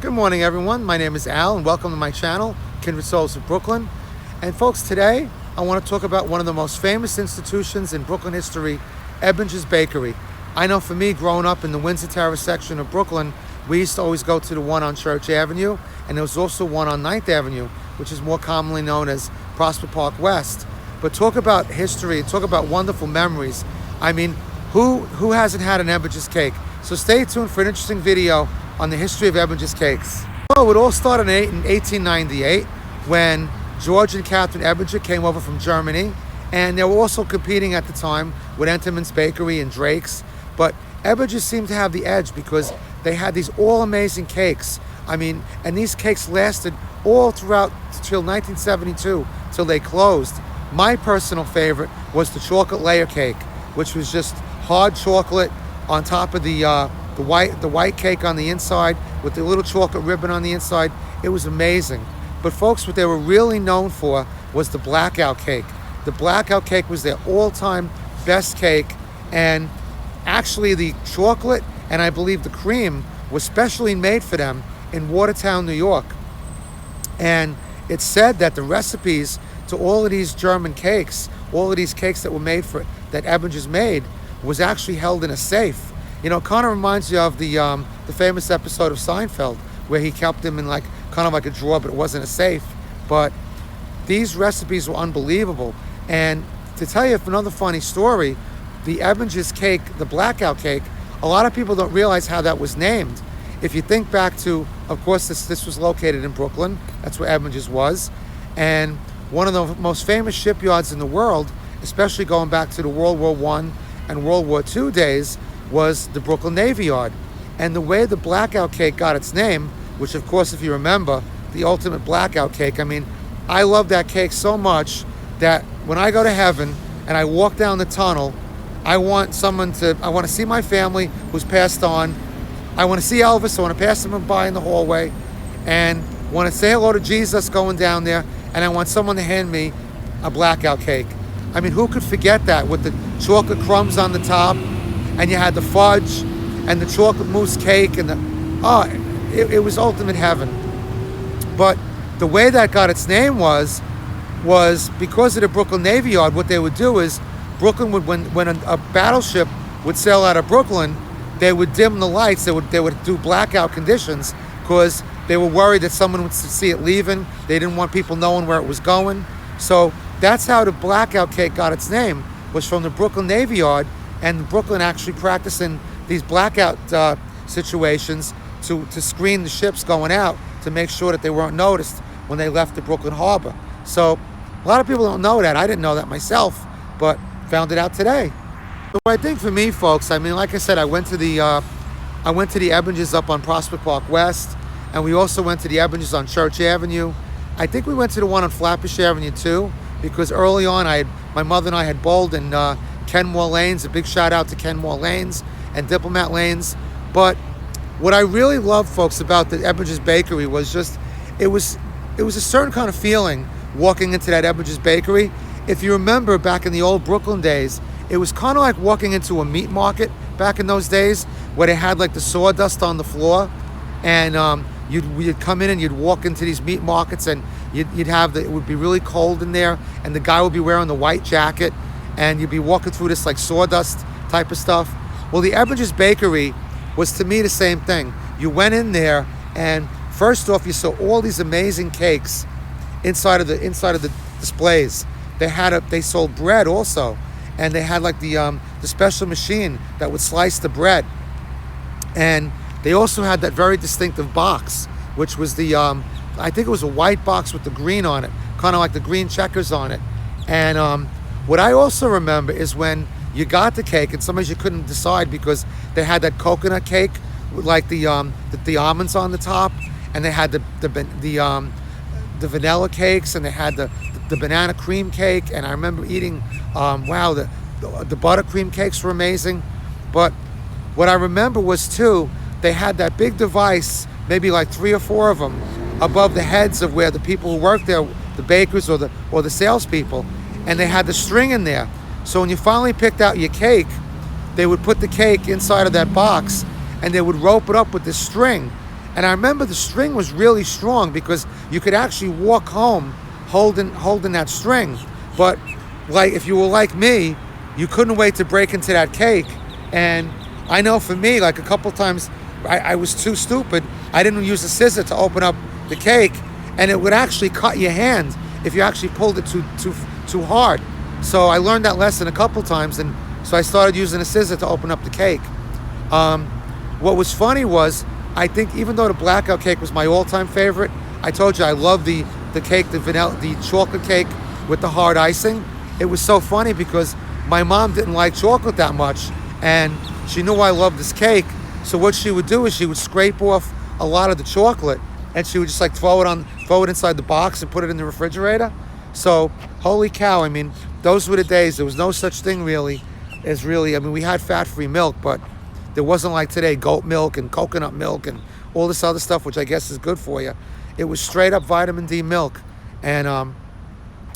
Good morning, everyone. My name is Al, and welcome to my channel, Kindred Souls of Brooklyn. And folks, today I want to talk about one of the most famous institutions in Brooklyn history, Ebinger's Bakery. I know for me, growing up in the Windsor Terrace section of Brooklyn, we used to always go to the one on Church Avenue, and there was also one on 9th Avenue, which is more commonly known as Prosper Park West. But talk about history, talk about wonderful memories. I mean, who hasn't had an Ebinger's cake? So stay tuned for an interesting video on the history of Ebinger's cakes. Oh, it all started in 1898 when George and Catherine Ebinger came over from Germany, and they were also competing at the time with Entenmann's Bakery and Drake's. But Ebinger seemed to have the edge because they had these all amazing cakes. I mean, and these cakes lasted all throughout till 1972, till they closed. My personal favorite was the chocolate layer cake, which was just hard chocolate on top of the white cake on the inside with the little chocolate ribbon on the inside. It was amazing. But folks, what they were really known for was the Blackout cake. The Blackout cake was their all-time best cake, and actually the chocolate and I believe the cream was specially made for them in Watertown, New York. And it's said that the recipes to all of these German cakes, all of these cakes that were made that Ebinger's made, was actually held in a safe. You know, it kind of reminds you of the famous episode of Seinfeld where he kept them in kind of like a drawer, but it wasn't a safe. But these recipes were unbelievable. And to tell you another funny story, the Ebinger's cake, the Blackout cake, a lot of people don't realize how that was named. If you think back to, of course, this was located in Brooklyn. That's where Ebinger's was. And one of the most famous shipyards in the world, especially going back to the World War I and World War II days, was the Brooklyn Navy Yard. And the way the Blackout cake got its name, which of course, if you remember, the ultimate Blackout cake, I mean, I love that cake so much that when I go to heaven and I walk down the tunnel, I want to see my family who's passed on. I want to see Elvis. I want to pass him by in the hallway and want to say hello to Jesus going down there. And I want someone to hand me a Blackout cake. I mean, who could forget that with the chocolate crumbs on the top, and you had the fudge and the chocolate mousse cake and it was ultimate heaven. But the way that got its name was because of the Brooklyn Navy Yard. What they would do is Brooklyn would, when a battleship would sail out of Brooklyn, they would dim the lights. They would do blackout conditions because they were worried that someone would see it leaving. They didn't want people knowing where it was going. So that's how the Blackout cake got its name, was from the Brooklyn Navy Yard, and Brooklyn actually practicing these blackout situations to screen the ships going out to make sure that they weren't noticed when they left the Brooklyn Harbor. So a lot of people don't know that. I didn't know that myself, but found it out today. So I think for me, folks, I mean, like I said, I went to the Ebinger's up on Prosper Park West, and we also went to the Ebinger's on Church Avenue. I think we went to the one on Flatbush Avenue too, because early on my mother and I had bowled in Kenmore Lanes. A big shout out to Kenmore Lanes and Diplomat Lanes. But what I really loved, folks, about the Ebinger's Bakery was just it was a certain kind of feeling walking into that Ebinger's Bakery. If you remember back in the old Brooklyn days, it was kind of like walking into a meat market back in those days, where they had like the sawdust on the floor, and you'd come in and you'd walk into these meat markets, and you'd have it would be really cold in there, and the guy would be wearing the white jacket, and you'd be walking through this like sawdust type of stuff. Well, the Ebinger's Bakery was, to me, the same thing. You went in there, and first off, you saw all these amazing cakes inside of the displays. They sold bread also, and they had like the special machine that would slice the bread, and they also had that very distinctive box, which was I think it was a white box with the green on it, kind of like the green checkers on it. And what I also remember is when you got the cake, and sometimes you couldn't decide because they had that coconut cake with like the almonds on the top, and they had the vanilla cakes, and they had the banana cream cake. And I remember eating, the buttercream cakes were amazing. But what I remember was too, they had that big device, maybe like 3 or 4 of them, above the heads of where the people who worked there, the bakers or the salespeople, and they had the string in there. So when you finally picked out your cake, they would put the cake inside of that box, and they would rope it up with this string, And I remember the string was really strong because you could actually walk home holding that string. But like if you were like me, you couldn't wait to break into that cake. And I know for me, like a couple times, I was too stupid. I didn't use a scissor to open up the cake, and it would actually cut your hand if you actually pulled it too hard. So I learned that lesson a couple times, and so I started using a scissor to open up the cake. What was funny was, I think even though the Blackout cake was my all-time favorite, I told you I love the cake, the chocolate cake with the hard icing. It was so funny because my mom didn't like chocolate that much, and she knew I loved this cake. So what she would do is she would scrape off a lot of the chocolate, and she would just like throw it inside the box and put it in the refrigerator. So holy cow, I mean, those were the days. There was no such thing really as I mean, we had fat-free milk, but there wasn't like today, goat milk and coconut milk and all this other stuff, which I guess is good for you. It was straight up vitamin D milk. And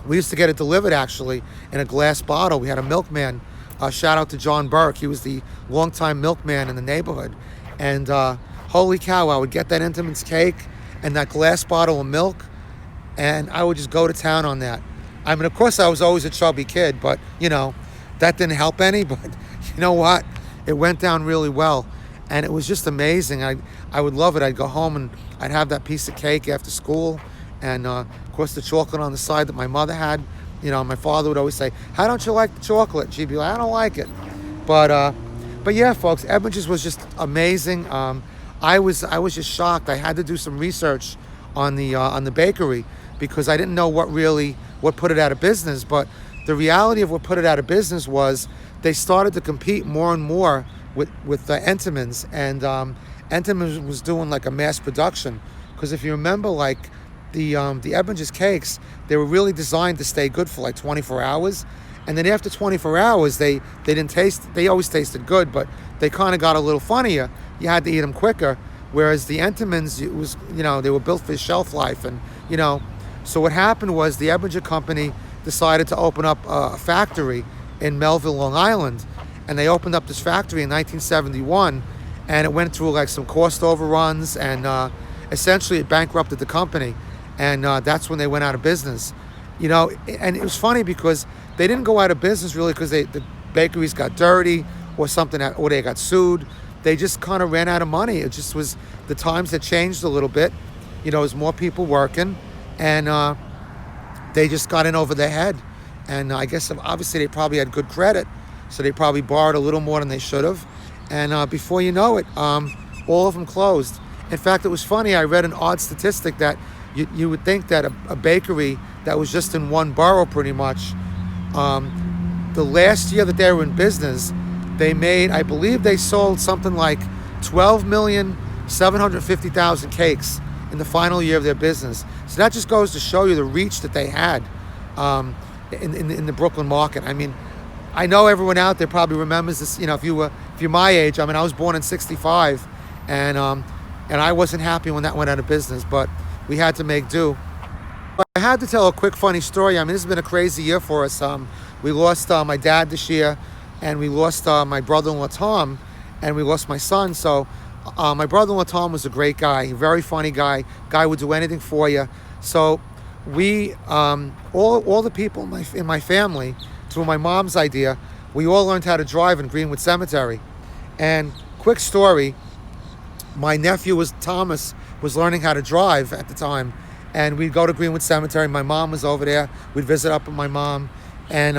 we used to get it delivered actually in a glass bottle. We had a milkman. Shout out to John Burke. He was the longtime milkman in the neighborhood. And holy cow, I would get that Entenmann's cake and that glass bottle of milk, and I would just go to town on that. I mean, of course, I was always a chubby kid, but, you know, that didn't help any. But you know what? It went down really well. And it was just amazing. I would love it. I'd go home and I'd have that piece of cake after school. And, of course, the chocolate on the side that my mother had. You know, my father would always say, "How don't you like the chocolate?" And she'd be like, "I don't like it." But yeah, folks, Ebinger's was just amazing. I was just shocked. I had to do some research on the bakery because I didn't know what put it out of business. But the reality of what put it out of business was they started to compete more and more with the Entenmann's, and Entenmann's was doing like a mass production. Because if you remember, like the Ebinger's cakes, they were really designed to stay good for like 24 hours. And then after 24 hours, they always tasted good, but they kind of got a little funnier. You had to eat them quicker. Whereas the Entenmann's, it was, you know, they were built for shelf life. And, you know, so what happened was the Ebinger company decided to open up a factory in Melville, Long Island. And they opened up this factory in 1971, and it went through like some cost overruns, and essentially it bankrupted the company. And that's when they went out of business. You know, and it was funny because they didn't go out of business really because the bakeries got dirty or something, or they got sued. They just kind of ran out of money. It just was, the times had changed a little bit. You know, there's more people working, and they just got in over their head. And I guess obviously they probably had good credit, so they probably borrowed a little more than they should have. And before you know it, all of them closed. In fact, it was funny. I read an odd statistic that you would think that a bakery that was just in one borough pretty much, the last year that they were in business, they made, I believe they sold something like 12,750,000 cakes in the final year of their business. So that just goes to show you the reach that they had in the Brooklyn market. I mean, I know everyone out there probably remembers this. You know, if you're my age, I mean, I was born in '65, and I wasn't happy when that went out of business, but we had to make do. But I had to tell a quick funny story. I mean, this has been a crazy year for us. We lost my dad this year, and we lost my brother-in-law Tom, and we lost my son. So my brother-in-law Tom was a great guy, a very funny guy. Guy would do anything for you. So we all the people in my family, through my mom's idea, we all learned how to drive in Greenwood Cemetery. And quick story, my nephew Thomas was learning how to drive at the time, and we'd go to Greenwood Cemetery. My mom was over there. We'd visit up with my mom, and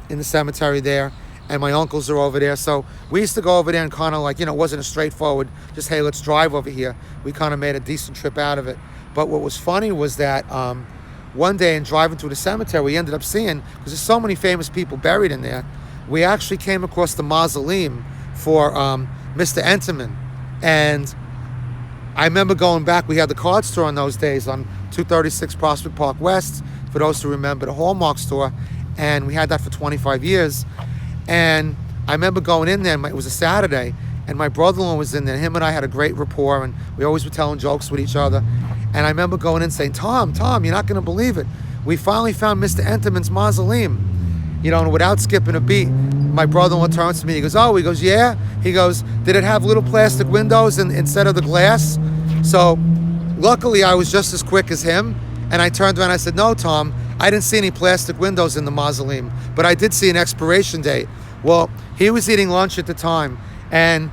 in the cemetery there, and my uncles are over there. So we used to go over there and kind of like, you know, it wasn't a straightforward, just, hey, let's drive over here. We kind of made a decent trip out of it. But what was funny was that one day in driving through the cemetery, we ended up seeing, because there's so many famous people buried in there, we actually came across the mausoleum for Mr. Entenmann. And I remember going back, we had the card store in those days on 236 Prospect Park West, for those who remember the Hallmark store, and we had that for 25 years. And I remember going in there, it was a Saturday, and my brother-in-law was in there. Him and I had a great rapport, and we always were telling jokes with each other. And I remember going in saying, Tom, you're not going to believe it. We finally found Mr. Entenmann's mausoleum. You know, and without skipping a beat, my brother-in-law turns to me. He goes, yeah. He goes, did it have little plastic windows instead of the glass? So luckily I was just as quick as him, and I turned around and I said, no, Tom, I didn't see any plastic windows in the mausoleum, but I did see an expiration date. Well, he was eating lunch at the time, and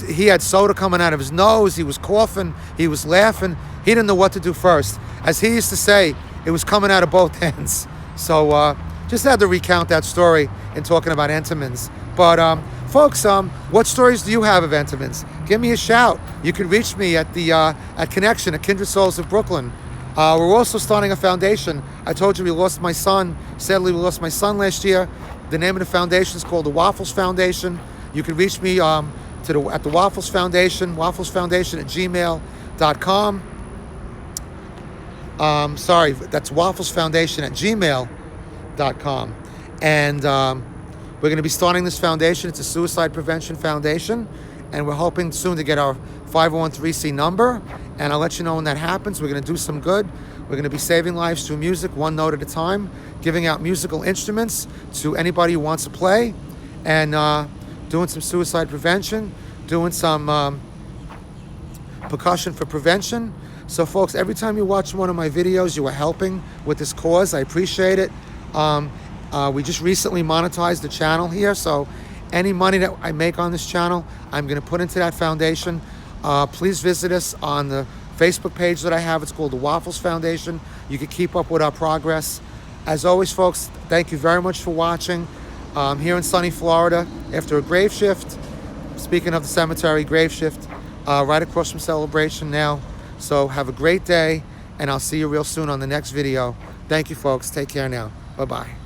he had soda coming out of his nose, he was coughing, he was laughing, he didn't know what to do first. As he used to say, it was coming out of both ends. So just had to recount that story in talking about Entenmann's. But folks, what stories do you have of Entenmann's? Give me a shout. You can reach me at the at Connection at Kindred Souls of Brooklyn. We're also starting a foundation. I told you we lost my son. Sadly, we lost my son last year. The name of the foundation is called the Waffles Foundation. You can reach me at the Waffles Foundation, wafflesfoundation@gmail.com. Sorry, that's wafflesfoundation@gmail.com. And we're going to be starting this foundation. It's a suicide prevention foundation, and we're hoping soon to get our 501(c) number, and I'll let you know when that happens. We're going to do some good. We're going to be saving lives through music, one note at a time, giving out musical instruments to anybody who wants to play, and doing some suicide prevention, doing some percussion for prevention. So folks, every time you watch one of my videos, you are helping with this cause. I appreciate it. We just recently monetized the channel here, so any money that I make on this channel, I'm going to put into that foundation. Please visit us on the Facebook page that I have. It's called the Waffles Foundation. You can keep up with our progress. As always, folks, thank you very much for watching. Here in sunny Florida, after a grave shift, speaking of the cemetery, grave shift, right across from Celebration now. So have a great day, and I'll see you real soon on the next video. Thank you, folks. Take care now. Bye-bye.